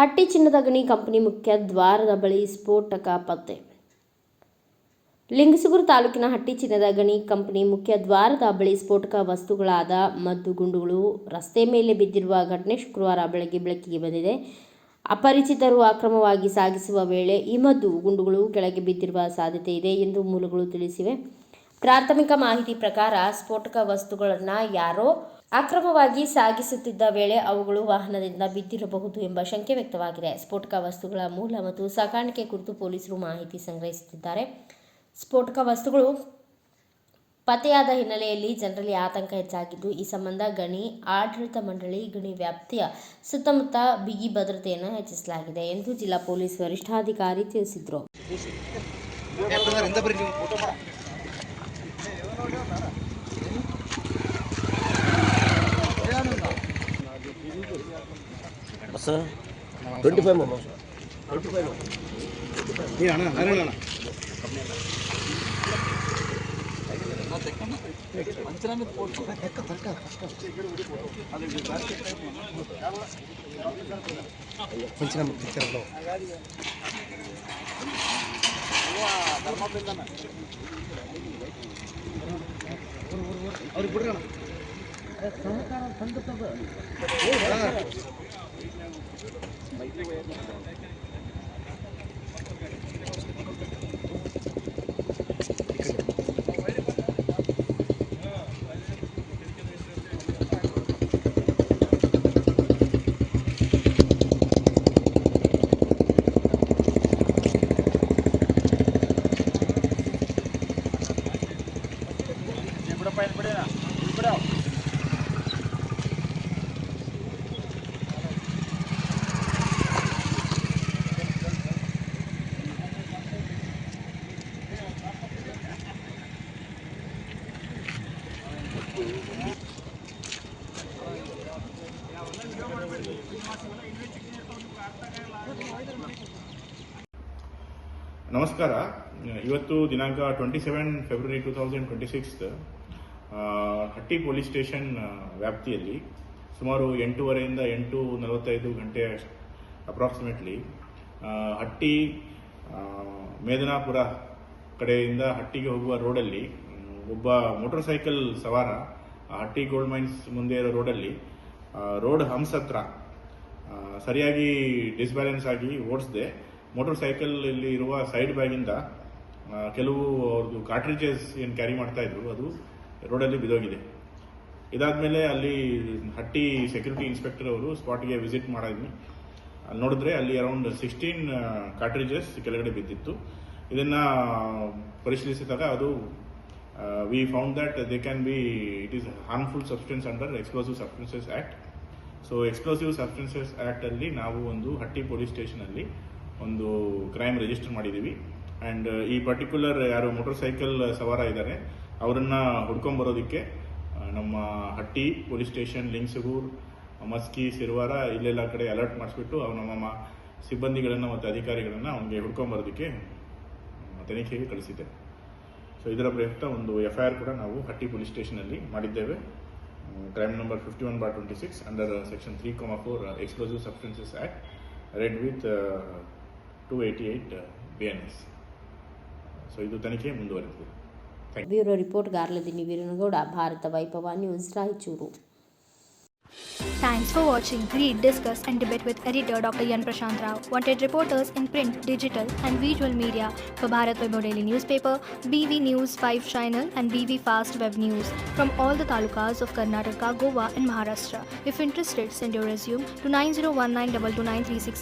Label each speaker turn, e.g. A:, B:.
A: ಹಟ್ಟಿ ಚಿನ್ನದ ಗಣಿ ಕಂಪನಿ ಮುಖ್ಯ ದ್ವಾರದ ಬಳಿ ಸ್ಫೋಟಕ ಪತ್ತೆ. ಲಿಂಗಸೂಗೂರು ತಾಲೂಕಿನ ಹಟ್ಟಿ ಚಿನ್ನದ ಗಣಿ ಕಂಪನಿ ಮುಖ್ಯ ದ್ವಾರದ ಬಳಿ ಸ್ಫೋಟಕ ವಸ್ತುಗಳಾದ ಮದ್ದು ಗುಂಡುಗಳು ರಸ್ತೆ ಮೇಲೆ ಬಿದ್ದಿರುವ ಘಟನೆ ಶುಕ್ರವಾರ ಬೆಳಕಿಗೆ ಬಂದಿದೆ. ಅಪರಿಚಿತರು ಅಕ್ರಮವಾಗಿ ಸಾಗಿಸುವ ವೇಳೆ ಈ ಮದ್ದು ಗುಂಡುಗಳು ಕೆಳಗೆ ಬಿದ್ದಿರುವ ಸಾಧ್ಯತೆ ಇದೆ ಎಂದು ಮೂಲಗಳು ತಿಳಿಸಿವೆ. ಪ್ರಾಥಮಿಕ ಮಾಹಿತಿ ಪ್ರಕಾರ ಸ್ಫೋಟಕ ವಸ್ತುಗಳನ್ನು ಯಾರೋ ಅಕ್ರಮವಾಗಿ ಸಾಗಿಸುತ್ತಿದ್ದ ವೇಳೆ ಅವುಗಳು ವಾಹನದಿಂದ ಬಿದ್ದಿರಬಹುದು ಎಂಬ ಶಂಕೆ ವ್ಯಕ್ತವಾಗಿದೆ. ಸ್ಫೋಟಕ ವಸ್ತುಗಳ ಮೂಲ ಮತ್ತು ಸಾಗಾಣಿಕೆ ಕುರಿತು ಪೊಲೀಸರು ಮಾಹಿತಿ ಸಂಗ್ರಹಿಸುತ್ತಿದ್ದಾರೆ. ಸ್ಫೋಟಕ ವಸ್ತುಗಳು ಪತ್ತೆಯಾದ ಹಿನ್ನೆಲೆಯಲ್ಲಿ ಜನರಲ್ಲಿ ಆತಂಕ ಹೆಚ್ಚಾಗಿದ್ದು, ಈ ಸಂಬಂಧ ಗಣಿ ಆಡಳಿತ ಮಂಡಳಿ ಗಣಿ ವ್ಯಾಪ್ತಿಯ ಸುತ್ತಮುತ್ತ ಬಿಗಿ ಭದ್ರತೆಯನ್ನು ಹೆಚ್ಚಿಸಲಾಗಿದೆ ಎಂದು ಜಿಲ್ಲಾ ಪೊಲೀಸ್ ವರಿಷ್ಠಾಧಿಕಾರಿ ತಿಳಿಸಿದರು.
B: ನಮಸ್ಕಾರ. ಇವತ್ತು ದಿನಾಂಕ 27 ಫೆಬ್ರವರಿ 2026 ಹಟ್ಟಿ ಪೊಲೀಸ್ ಸ್ಟೇಷನ್ ವ್ಯಾಪ್ತಿಯಲ್ಲಿ ಸುಮಾರು 8:30ರಿಂದ 8:45 ಗಂಟೆ ಅಪ್ರಾಕ್ಸಿಮೇಟ್ಲಿ ಹಟ್ಟಿ ಮೇದನಾಪುರ ಕಡೆಯಿಂದ ಹಟ್ಟಿಗೆ ಹೋಗುವ ರೋಡಲ್ಲಿ ಒಬ್ಬ ಮೋಟಾರ್ ಸೈಕಲ್ ಸವಾರ ಹಟ್ಟಿ ಗೋಲ್ಡ್ ಮೈನ್ಸ್ ಮುಂದೆ ಇರೋ ರೋಡಲ್ಲಿ ರೋಡ್ ಹಂಪ್ಸ್ ಹತ್ರ ಸರಿಯಾಗಿ ಡಿಸ್ಬ್ಯಾಲೆನ್ಸ್ ಆಗಿ ಓಡಿಸದೆ ಮೋಟಾರ್ ಸೈಕಲ್ ಇಲ್ಲಿ ಇರುವ ಸೈಡ್ ಬ್ಯಾಗಿಂದ ಕೆಲವು ಅವ್ರದ್ದು ಕಾರ್ಟ್ರಿಜಸ್ ಏನು ಕ್ಯಾರಿ ಮಾಡ್ತಾ ಇದ್ರು ಅದು ರೋಡಲ್ಲಿ ಬಿದ್ದೋಗಿದೆ. ಇದಾದ್ಮೇಲೆ ಅಲ್ಲಿ ಹಟ್ಟಿ ಸೆಕ್ಯೂರಿಟಿ ಇನ್ಸ್ಪೆಕ್ಟರ್ ಅವರು ಸ್ಪಾಟ್ಗೆ ವಿಸಿಟ್ ಮಾಡಿದ್ವಿ. ಅಲ್ಲಿ ನೋಡಿದ್ರೆ ಅಲ್ಲಿ ಅರೌಂಡ್ 16 ಕಾರ್ಟ್ರಿಜಸ್ ಕೆಳಗಡೆ ಬಿದ್ದಿತ್ತು. ಇದನ್ನ ಪರಿಶೀಲಿಸಿದಾಗ ಅದು we found that they can be it is harmful substance under explosive substances act. So explosive substances act ಅಲ್ಲಿ ನಾವು ಒಂದು ಹಟ್ಟಿ ಪೊಲೀಸ್ ಸ್ಟೇಷನ್ ಅಲ್ಲಿ ಒಂದು ಕ್ರೈಮ್ ರಿಜಿಸ್ಟರ್ ಮಾಡಿದ್ದೀವಿ. ಆ್ಯಂಡ್ ಈ ಪರ್ಟಿಕ್ಯುಲರ್ ಯಾರು ಮೋಟರ್ ಸೈಕಲ್ ಸವಾರ ಇದ್ದಾರೆ ಅವರನ್ನ ಹುಡ್ಕೊಂಬರೋದಕ್ಕೆ ನಮ್ಮ ಹಟ್ಟಿ ಪೊಲೀಸ್ ಸ್ಟೇಷನ್, ಲಿಂಗಸೂಗೂರು, ಮಸ್ಕಿ, ಸಿರ್ವಾರ ಇಲ್ಲೆಲ್ಲ ಕಡೆ ಅಲರ್ಟ್ ಮಾಡಿಸ್ಬಿಟ್ಟು ನಮ್ಮ ಸಿಬ್ಬಂದಿಗಳನ್ನು ಮತ್ತು ಅಧಿಕಾರಿಗಳನ್ನು ಅವನಿಗೆ ಹುಡ್ಕೊಂಬರೋದಕ್ಕೆ ತನಿಖೆಗೆ ಕಳಿಸಿದ್ದೆ. ಸೊ ಇದರ ಪ್ರಯುಕ್ತ ಒಂದು FIR ಕೂಡ ನಾವು ಹಟ್ಟಿ ಪೊಲೀಸ್ ಸ್ಟೇಷನಲ್ಲಿ ಮಾಡಿದ್ದೇವೆ. Crime number 51/26 under section 3,4 explosive substances act red with 288 BNS. So ಇದು ತನಿಖೆ ಮುಂದುವರೆದಿದೆ.
A: ಬ್ಯೂರೋ ರಿಪೋರ್ಟ್ ಗಾರ್ಲದಿನಿ ವೀರನಗೌಡ, ಭಾರತ ವೈಭವ news, Raichur.
C: Thanks for watching. Read, discuss and debate with editor Dr. Yan Prashant Rao. Wanted reporters in print, digital and visual media for Bharat Vaibhav Daily Newspaper, BV News 5 Channel and BV Fast Web News from all the talukas of Karnataka, Goa and Maharashtra. If interested, send your resume to 9019229369.